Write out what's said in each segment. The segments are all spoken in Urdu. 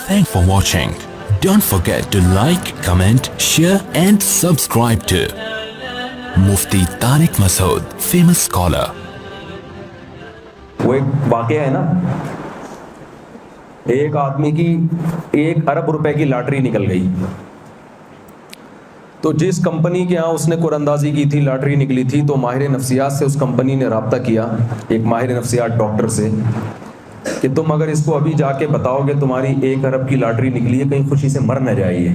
Thanks for watching. Don't forget to like, comment, share and subscribe to Mufti Tariq Masood, famous scholar. وہ ایک واقعہ ہے نا، ایک آدمی کی 1 ارب روپے کی لاٹری نکل گئی. تو جس کمپنی کے ہاں اس نے قرعہ اندازی کی تھی، لاٹری نکلی تھی، تو ماہر نفسیات سے اس کمپنی نے رابطہ کیا، ایک ماہر نفسیات ڈاکٹر سے، کہ تم اگر اس کو ابھی جا کے بتاؤ گے تمہاری 1 ارب کی لاٹری نکلی ہے، کہیں خوشی سے مر نہ جائیے.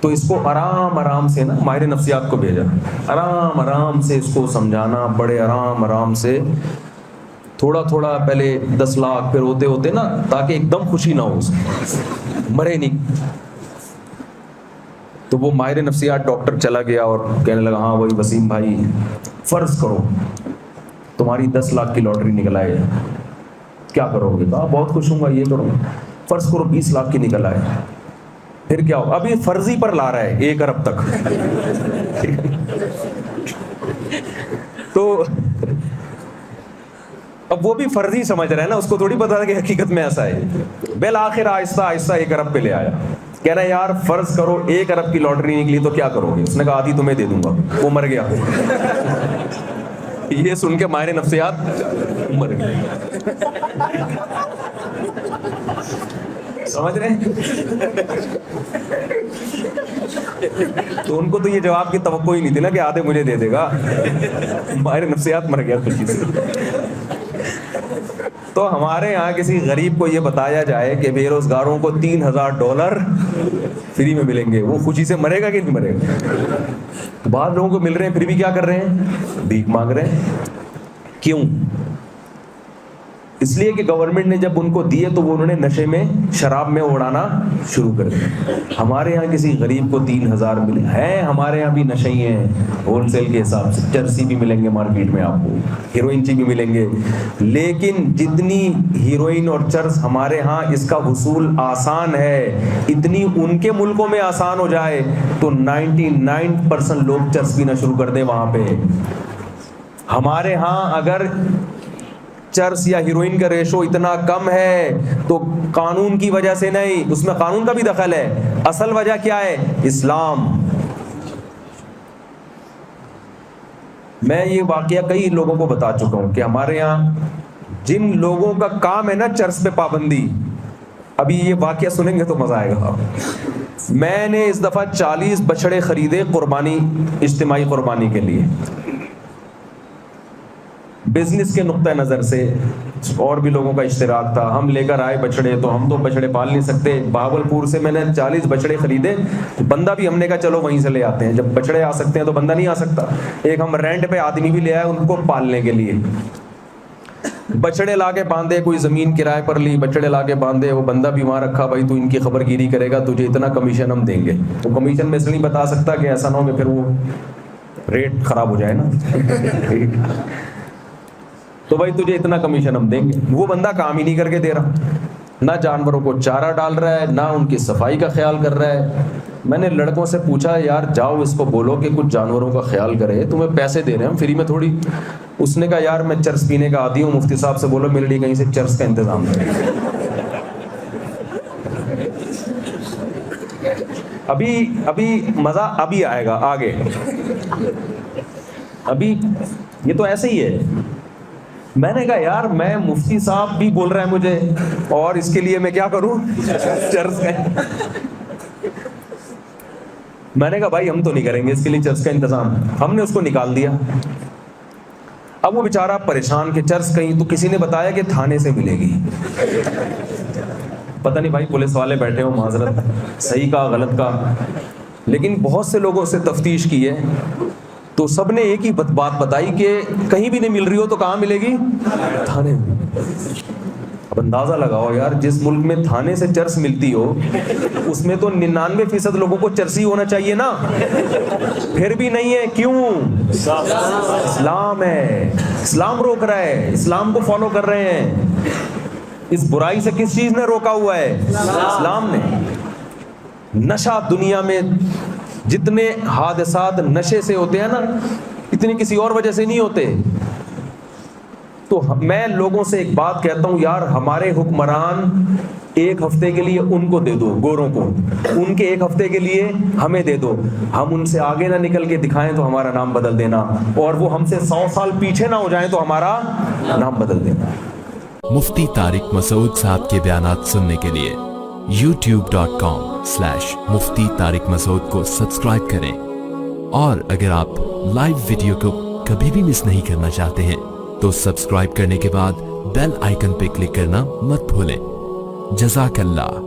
تو اس کو آرام آرام سے نا ماہر نفسیات کو بھیجا، آرام آرام سے اس کو سمجھانا، بڑے آرام آرام سے، تھوڑا تھوڑا، پہلے 10 لاکھ پھر ہوتے ہوتے نا، تاکہ ایک دم خوشی نہ ہو، مرے نہیں. تو وہ ماہر نفسیات ڈاکٹر چلا گیا اور کہنے لگا، ہاں وہی وسیم بھائی، فرض کرو تمہاری 10 لاکھ کی لاٹری نکل آئے، کیا کرو گے؟ کہا بہت خوش ہوں گا، یہ کروں گا. فرض کرو 20 لاکھ کی نکل آئے، پھر کیا ہو؟ ابھی فرضی پر لا رہا ہے 1 ارب تک. تو اب وہ بھی فرضی سمجھ رہا ہے نا، اس کو تھوڑی پتا تھا کہ حقیقت میں ایسا ہے. بالآخر آہستہ آہستہ 1 ارب پہ لے آیا. کہہ رہا ہے یار فرض کرو 1 ارب کی لاٹری نکلی تو کیا کرو گے؟ اس نے کہا آدھی تمہیں دے دوں گا. وہ مر گیا. یہ سن کے ماہر نفسیات مر گئے. سمجھ رہے ہیں؟ تو ان کو تو یہ جواب کی توقع ہی نہیں تھی نا کہ آدھے مجھے دے دے گا. ماہر نفسیات مر گیا خوشی سے. تو ہمارے یہاں کسی غریب کو یہ بتایا جائے کہ بے روزگاروں کو $3000 فری میں ملیں گے، وہ خوشی سے مرے گا کہ نہیں مرے گا؟ بعض لوگوں کو مل رہے ہیں پھر بھی کیا کر رہے ہیں؟ بھیک مانگ رہے ہیں. کیوں؟ اس لیے کہ گورنمنٹ نے جب ان کو دیے تو وہ انہوں نے نشے میں، شراب میں اڑانا شروع کر دیا. ہمارے یہاں کسی غریب کو 3000 ملے ہیں، ہمارے یہاں بھی نشے ہی ہیں ہول سیل کے حساب سے. چرسی بھی ملیں گے مارکیٹ میں، آپ کو ہیروئن بھی ملیں گے، لیکن جتنی ہیروئن اور چرس ہمارے ہاں اس کا حصول آسان ہے، اتنی ان کے ملکوں میں آسان ہو جائے تو 99% لوگ چرس پینا شروع کر دیں وہاں پہ. ہمارے ہاں اگر چرس یا ہیروئن کا ریشو اتنا کم ہے تو قانون کی وجہ سے نہیں، اس میں قانون کا بھی دخل ہے. اصل وجہ کیا ہے؟ اسلام. میں یہ واقعہ کئی لوگوں کو بتا چکا ہوں کہ ہمارے یہاں جن لوگوں کا کام ہے نا چرس پہ پابندی، ابھی یہ واقعہ سنیں گے تو مزہ آئے گا. میں نے اس دفعہ 40 بچڑے خریدے قربانی، اجتماعی قربانی کے لیے. بزنس کے نقطہ نظر سے اور بھی لوگوں کا اشتراک تھا، ہم لے کر آئے بچڑے. تو ہم تو بچڑے پال نہیں سکتے، بہاولپور سے میں نے 40 بچڑے خریدے. بندہ بھی ہم نے کہا چلو وہیں سے لے آتے ہیں، جب بچڑے آ سکتے ہیں تو بندہ نہیں آ سکتا. ایک ہم رینٹ پہ آدمی بھی لے آئے ان کو پالنے کے لیے. بچڑے لا کے باندھے، کوئی زمین کرائے پر لی، بچڑے لا کے باندھے، وہ بندہ بھی وہاں رکھا، بھائی تو ان کی خبر گیری کرے گا، تجھے اتنا کمیشن ہم دیں گے. تو کمیشن میں اس لیے نہیں بتا سکتا کہ ایسا نہ ہو کہ پھر وہ ریٹ خراب ہو جائے نا. تو بھائی تجھے اتنا کمیشن ہم دیں گے. وہ بندہ کام ہی نہیں کر کے دے رہا، نہ جانوروں کو چارہ ڈال رہا ہے، نہ ان کی صفائی کا خیال کر رہا ہے. میں نے لڑکوں سے پوچھا یار جاؤ اس کو بولو کہ کچھ جانوروں کا خیال کرے، تمہیں پیسے دے رہے ہیں ہم فری میں تھوڑی. اس نے کہا یار میں چرس پینے کا عادی ہوں، مفتی صاحب سے بولو میرے لیے کہیں سے چرس کا انتظام کرے. ابھی مزہ ابھی آئے گا آگے. ابھی یہ تو ایسے ہی ہے. میں نے کہا یار میں مفتی صاحب بھی بول رہا ہے مجھے، اور اس کے لیے میں کیا کروں؟ چرس کا. میں نے کہا بھائی ہم تو نہیں کریں گے اس کے لیے چرس کا انتظام. ہم نے اس کو نکال دیا. اب وہ بیچارہ پریشان کہ چرس کہیں، تو کسی نے بتایا کہ تھانے سے ملے گی. پتہ نہیں بھائی پولیس والے بیٹھے ہو، معذرت، صحیح کا غلط کا. لیکن بہت سے لوگوں سے تفتیش کی ہے تو سب نے ایک ہی بات بتائی کہ کہیں بھی نہیں مل رہی ہو تو کہاں ملے گی؟ تھانے میں. اب اندازہ لگاؤ یار، جس ملک میں تھانے سے چرس ملتی ہو اس میں تو 99% لوگوں کو چرسی ہونا چاہیے نا. پھر بھی نہیں ہے، کیوں؟ اسلام ہے، اسلام روک رہا ہے، اسلام کو فالو کر رہے ہیں. اس برائی سے کس چیز نے روکا ہوا ہے؟ اسلام نے. نشہ دنیا میں جتنے حادثات نشے سے ہوتے ہیں نا، اتنی کسی اور وجہ سے نہیں ہوتے. تو میں لوگوں سے ایک بات کہتا ہوں یار, ہمارے حکمران ایک ہفتے کے لیے ان کو دے دو, گوروں کو, ان کے ایک ہفتے کے لیے ہمیں دے دو, ہم ان سے آگے نہ نکل کے دکھائیں تو ہمارا نام بدل دینا, اور وہ ہم سے 100 سال پیچھے نہ ہو جائیں تو ہمارا نام بدل دینا. مفتی طارق مسعود صاحب کے بیانات سننے کے لیے youtube.com/مفتی طارق مسعود کو سبسکرائب کریں, اور اگر آپ لائیو ویڈیو کو کبھی بھی مس نہیں کرنا چاہتے ہیں تو سبسکرائب کرنے کے بعد بیل آئیکن پہ کلک کرنا مت بھولیں. جزاک اللہ.